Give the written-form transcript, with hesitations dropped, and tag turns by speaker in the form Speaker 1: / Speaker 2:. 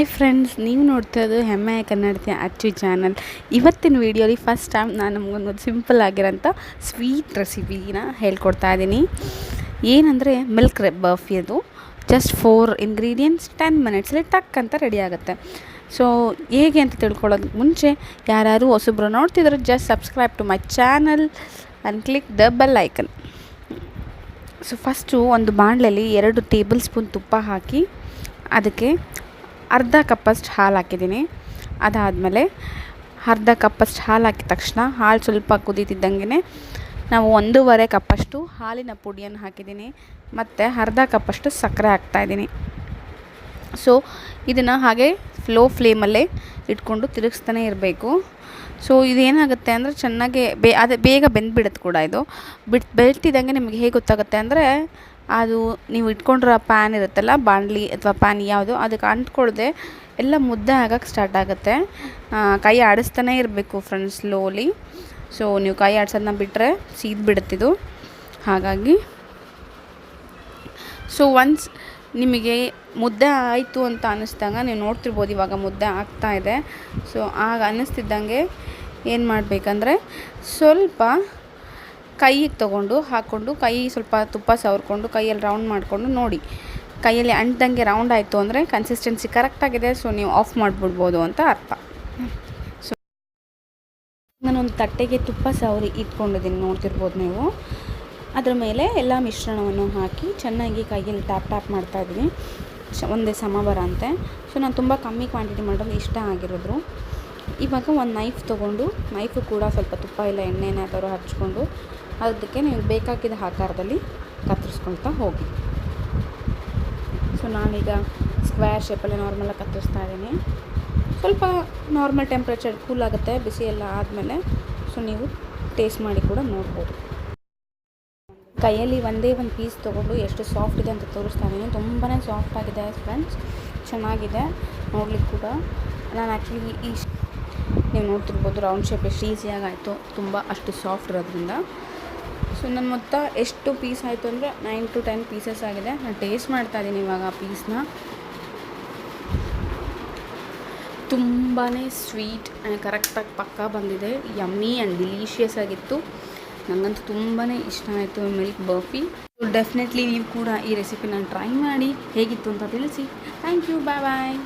Speaker 1: Hi friends, ನೀವು ನೋಡ್ತಾ ಇರೋದು ಹೆಮ್ಮೆಯ ಕನ್ನಡತಿ ಅಚ್ಚು ಚಾನಲ್. ಇವತ್ತಿನ ವೀಡಿಯೋಲಿ ಫಸ್ಟ್ ಟೈಮ್ ನಾನು ನಮಗೊಂದು ಸಿಂಪಲ್ ಆಗಿರೋಂಥ ಸ್ವೀಟ್ ರೆಸಿಪಿನ ಹೇಳ್ಕೊಡ್ತಾ ಇದ್ದೀನಿ. ಏನಂದರೆ ಮಿಲ್ಕ್ ಬರ್ಫಿ. ಅದು ಜಸ್ಟ್ 4 ಇಂಗ್ರೀಡಿಯೆಂಟ್ಸ್ 10 ಮಿನಿಟ್ಸಲ್ಲಿ ಟಕ್ ಅಂತ ರೆಡಿ ಆಗುತ್ತೆ. ಸೊ ಹೇಗೆ ಅಂತ ತಿಳ್ಕೊಳ್ಳೋದಕ್ಕೆ ಮುಂಚೆ ಯಾರು ಹೊಸಬ್ರು ನೋಡ್ತಿದ್ರು, just subscribe to my channel and click the bell icon. So first ಒಂದು ಬಾಣಲೆಯಲ್ಲಿ 2 ಟೇಬಲ್ ಸ್ಪೂನ್ ತುಪ್ಪ ಹಾಕಿ ಅದಕ್ಕೆ ಅರ್ಧ ಕಪ್ಪಷ್ಟು ಹಾಲು ಹಾಕಿದ್ದೀನಿ. ಅದಾದಮೇಲೆ ಅರ್ಧ ಕಪ್ಪಷ್ಟು ಹಾಲು ಹಾಕಿದ ತಕ್ಷಣ ಹಾಲು ಸ್ವಲ್ಪ ಕುದೀತಿದ್ದಂಗೆ ನಾವು 1.5 ಕಪ್ಪಷ್ಟು ಹಾಲಿನ ಪುಡಿಯನ್ನು ಹಾಕಿದ್ದೀನಿ ಮತ್ತು ಅರ್ಧ ಕಪ್ಪಷ್ಟು ಸಕ್ಕರೆ ಹಾಕ್ತಾಯಿದ್ದೀನಿ. ಸೊ ಇದನ್ನು ಹಾಗೆ ಫ್ಲೋ ಫ್ಲೇಮಲ್ಲೇ ಇಟ್ಕೊಂಡು ತಿರುಗಿಸ್ತಾನೆ ಇರಬೇಕು. ಸೊ ಇದೇನಾಗುತ್ತೆ ಅಂದರೆ ಚೆನ್ನಾಗಿ ಬೇಗ ಬೆಂದುಬಿಡುತ್ತೆ ಕೂಡ. ಇದು ಬೆಳ್ತಿದ್ದಂಗೆ ನಿಮಗೆ ಹೇಗೆ ಗೊತ್ತಾಗುತ್ತೆ ಅಂದರೆ, ಅದು ನೀವು ಇಟ್ಕೊಂಡಿರೋ ಪ್ಯಾನ್ ಇರುತ್ತಲ್ಲ, ಬಾಣಲಿ ಅಥವಾ ಪ್ಯಾನ್ ಯಾವುದು, ಅದಕ್ಕೆ ಅಂಟ್ಕೊಳ್ಳದೆ ಎಲ್ಲ ಮುದ್ದೆ ಆಗೋಕ್ಕೆ ಸ್ಟಾರ್ಟ್ ಆಗುತ್ತೆ. ಕೈ ಆಡಿಸ್ತಾನೇ ಇರಬೇಕು ಫ್ರೆಂಡ್ಸ್, ಸ್ಲೋಲಿ. ಸೊ ನೀವು ಕೈ ಆಡಿಸೋದನ್ನ ಬಿಟ್ಟರೆ ಸೀದ್ಬಿಡುತ್ತಿದ್ದು. ಹಾಗಾಗಿ ಸೊ ಒನ್ಸ್ ನಿಮಗೆ ಮುದ್ದೆ ಆಯಿತು ಅಂತ ಅನ್ನಿಸ್ದಾಗ ನೀವು ನೋಡ್ತಿರ್ಬೋದು, ಇವಾಗ ಮುದ್ದೆ ಆಗ್ತಾಯಿದೆ. ಸೊ ಆಗ ಅನ್ನಿಸ್ತಿದ್ದಂಗೆ ಏನು ಮಾಡಬೇಕಂದ್ರೆ, ಸ್ವಲ್ಪ ಕೈಗೆ ತೊಗೊಂಡು ಹಾಕ್ಕೊಂಡು ಕೈ ಸ್ವಲ್ಪ ತುಪ್ಪ ಸವರ್ಕೊಂಡು ಕೈಯಲ್ಲಿ ರೌಂಡ್ ಮಾಡಿಕೊಂಡು ನೋಡಿ. ಕೈಯಲ್ಲಿ ಅಂಟ್ದಂಗೆ ರೌಂಡ್ ಆಯಿತು ಅಂದರೆ ಕನ್ಸಿಸ್ಟೆನ್ಸಿ ಕರೆಕ್ಟಾಗಿದೆ. ಸೊ ನೀವು ಆಫ್ ಮಾಡಿಬಿಡ್ಬೋದು ಅಂತ ಅರ್ಥ. ಸೊ ನಾನೊಂದು ತಟ್ಟೆಗೆ ತುಪ್ಪ ಸವರಿ ಇಟ್ಕೊಂಡಿದ್ದೀನಿ, ನೋಡ್ತಿರ್ಬೋದು ನೀವು. ಅದರ ಮೇಲೆ ಎಲ್ಲ ಮಿಶ್ರಣವನ್ನು ಹಾಕಿ ಚೆನ್ನಾಗಿ ಕೈಯಲ್ಲಿ ಟ್ಯಾಪ್ ಮಾಡ್ತಾಯಿದ್ದೀನಿ, ಒಂದೇ ಸಮ ಬರೋಂತೆ. ಸೊ ನಾನು ತುಂಬ ಕಮ್ಮಿ ಕ್ವಾಂಟಿಟಿ ಮಾಡೋದು ಇಷ್ಟ ಆಗಿರೋದ್ರು. ಇವಾಗ ಒಂದು ನೈಫ್ ತೊಗೊಂಡು, ನೈಫು ಕೂಡ ಸ್ವಲ್ಪ ತುಪ್ಪ ಇಲ್ಲ ಎಣ್ಣೆನಾದರೂ ಹಚ್ಕೊಂಡು ಅದಕ್ಕೆ ನೀವು ಬೇಕಾಗಿದ್ದ ಆಕಾರದಲ್ಲಿ ಕತ್ತರಿಸ್ಕೊಳ್ತಾ ಹೋಗಿ. ಸೊ ನಾನೀಗ ಸ್ಕ್ವೇರ್ ಶೇಪಲ್ಲಿ ನಾರ್ಮಲಾಗಿ ಕತ್ತರಿಸ್ತಾ ಇದ್ದೀನಿ. ಸ್ವಲ್ಪ ನಾರ್ಮಲ್ ಟೆಂಪ್ರೇಚರ್ ಕೂಲ್ ಆಗುತ್ತೆ ಬಿಸಿ ಎಲ್ಲ ಆದಮೇಲೆ. ಸೊ ನೀವು ಟೇಸ್ಟ್ ಮಾಡಿ ಕೂಡ ನೋಡ್ಬೋದು. ಕೈಯಲ್ಲಿ ಒಂದೇ ಒಂದು ಪೀಸ್ ತೊಗೊಂಡು ಎಷ್ಟು ಸಾಫ್ಟ್ ಇದೆ ಅಂತ ತೋರಿಸ್ತಾ ಇದ್ದೀನಿ. ತುಂಬಾ ಸಾಫ್ಟ್ ಆಗಿದೆ ಫ್ರೆಂಡ್ಸ್, ಚೆನ್ನಾಗಿದೆ ನೋಡ್ಲಿಕ್ಕೆ ಕೂಡ. ನಾನು ಆ್ಯಕ್ಚುಲಿ ನೀವು ನೋಡ್ತಿರ್ಬೋದು ರೌಂಡ್ ಶೇಪ್ ಎಷ್ಟು ಈಸಿಯಾಗಿ ಆಯಿತು, ತುಂಬ ಅಷ್ಟು ಸಾಫ್ಟ್ ಇರೋದ್ರಿಂದ. ಸೊ ನನ್ನ ಮೊತ್ತ ಎಷ್ಟು ಪೀಸ್ ಆಯಿತು ಅಂದರೆ 9 to 10 ಪೀಸಸ್ ಆಗಿದೆ. ನಾನು ಟೇಸ್ಟ್ ಮಾಡ್ತಾಯಿದ್ದೀನಿ ಇವಾಗ ಆ ಪೀಸ್ನ. ತುಂಬಾ ಸ್ವೀಟ್ ಕರೆಕ್ಟಾಗಿ ಪಕ್ಕಾ ಬಂದಿದೆ. ಯಮ್ಮಿ ಆ್ಯಂಡ್ ಡಿಲೀಷಿಯಸ್ ಆಗಿತ್ತು. ನನಗಂತೂ ತುಂಬಾ ಇಷ್ಟ ಆಯಿತು ಮಿಲ್ಕ್ ಬರ್ಫಿ. ಡೆಫಿನೆಟ್ಲಿ ನೀವು ಕೂಡ ಈ ರೆಸಿಪಿನ ಟ್ರೈ ಮಾಡಿ ಹೇಗಿತ್ತು ಅಂತ ತಿಳಿಸಿ. Thank you, bye bye.